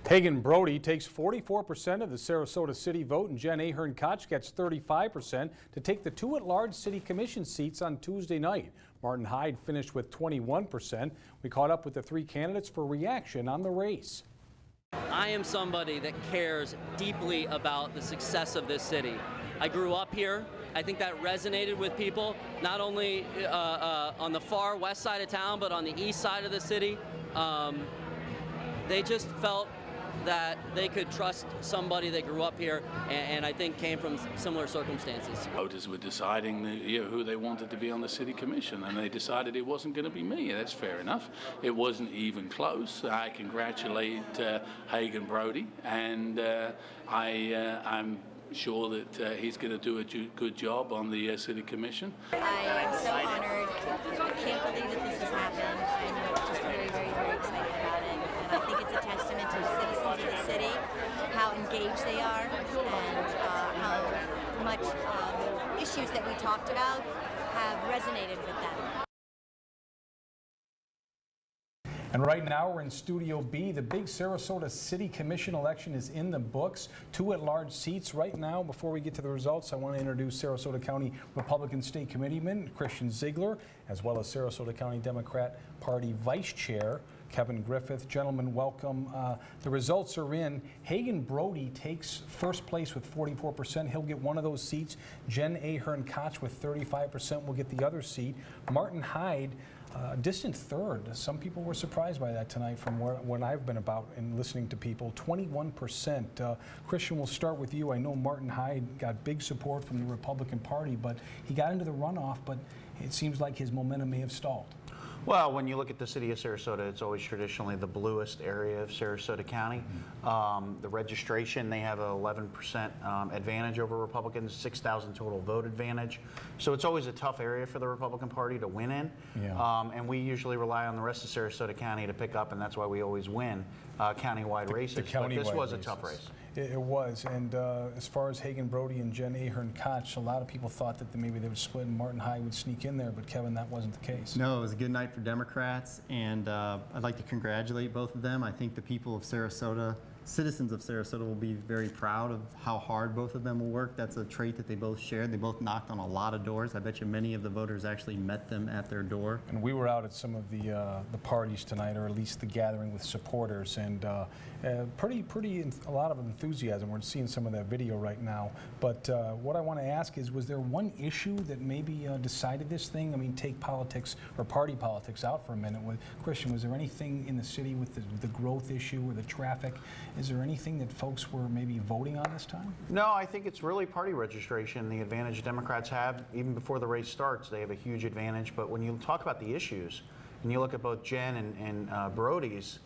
Hagen Brody takes 44% of the Sarasota city vote, and Jen Ahern-Koch gets 35% to take the two at-large city commission seats on Tuesday night. Martin Hyde finished with 21%. We caught up with the three candidates for reaction on the race. I am somebody that cares deeply about the success of this city. I grew up here. I think that resonated with people, not only on the far west side of town, but on the east side of the city. They just felt that they could trust somebody that grew up here and I think came from similar circumstances. Voters were deciding who they wanted to be on the city commission, and they decided it wasn't going to be me. That's fair enough. It wasn't even close. I congratulate Hagen Brody, and I'm sure that he's going to do a good job on the city commission. I am so honored. I can't believe that this has happened. I'm just very, very, very excited about it. And I think it's a testament to the citizens of the city, how engaged they are, and how much the issues that we talked about have resonated with them. And right now we're in Studio B. The big Sarasota City Commission election is in the books. Two at-large seats right now. Before we get to the results, I want to introduce Sarasota County Republican State Committeeman Christian Ziegler, as well as Sarasota County Democrat Party Vice Chair Kevin Griffith. Gentlemen, welcome. The results are in. Hagen Brody takes first place with 44%. He'll get one of those seats. Jen Ahern-Koch with 35% will get the other seat. Martin Hyde, distant third. Some people were surprised by that tonight from what I've been about in listening to people. 21%. Christian, we'll start with you. I know Martin Hyde got big support from the Republican Party, but he got into the runoff, but it seems like his momentum may have stalled. Well, when you look at the city of Sarasota, it's always traditionally the bluest area of Sarasota County. The registration, they have an 11% advantage over Republicans, 6,000 total vote advantage. So it's always a tough area for the Republican Party to win in. Yeah. And we usually rely on the rest of Sarasota County to pick up, and that's why we always win countywide races. But this was a tough race. It was, and as far as Hagen Brody and Jen Ahern-Koch, a lot of people thought that maybe they would split and Martin Hyde would sneak in there, but Kevin, that wasn't the case. No, it was a good night for Democrats, and I'd like to congratulate both of them. I think the people of Sarasota, citizens of Sarasota, will be very proud of how hard both of them will work. That's a trait that they both shared. They both knocked on a lot of doors. I bet you many of the voters actually met them at their door. And we were out at some of the parties tonight, or at least the gathering with supporters, and a lot of enthusiasm. We're seeing some of that video right now. But what I want to ask is, was there one issue that maybe decided this thing? I mean, take politics or party politics out for a minute. Christian, was there anything in the city with the growth issue or the traffic? Is there anything that folks were maybe voting on this time? No, I think it's really party registration, the advantage Democrats have. Even before the race starts, they have a huge advantage. But when you talk about the issues, and you look at both Jen and Brody's,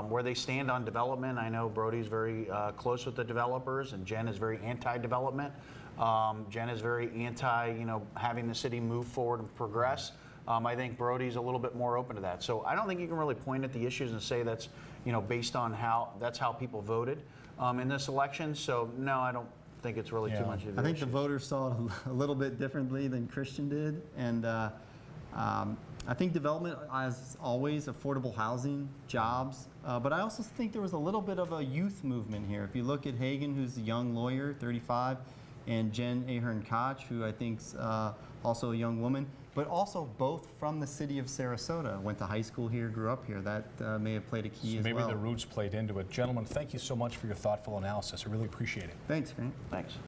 where they stand on development, I know Brody's very close with the developers, and Jen is very anti-development. Jen is very anti, having the city move forward and progress. I think Brody's a little bit more open to that. So I don't think you can really point at the issues and say that's, based on that's how people voted in this election. So no, I don't think it's really too much of an issue. I think the voters saw it a little bit differently than Christian did, and I think development, as always, affordable housing, jobs, but I also think there was a little bit of a youth movement here. If you look at Hagen, who's a young lawyer, 35, and Jen Ahern-Koch, who I think's also a young woman, but also both from the city of Sarasota, went to high school here, grew up here. That may have played a key as well. Maybe the roots played into it. Gentlemen, thank you so much for your thoughtful analysis. I really appreciate it. Thanks, Grant. Thanks.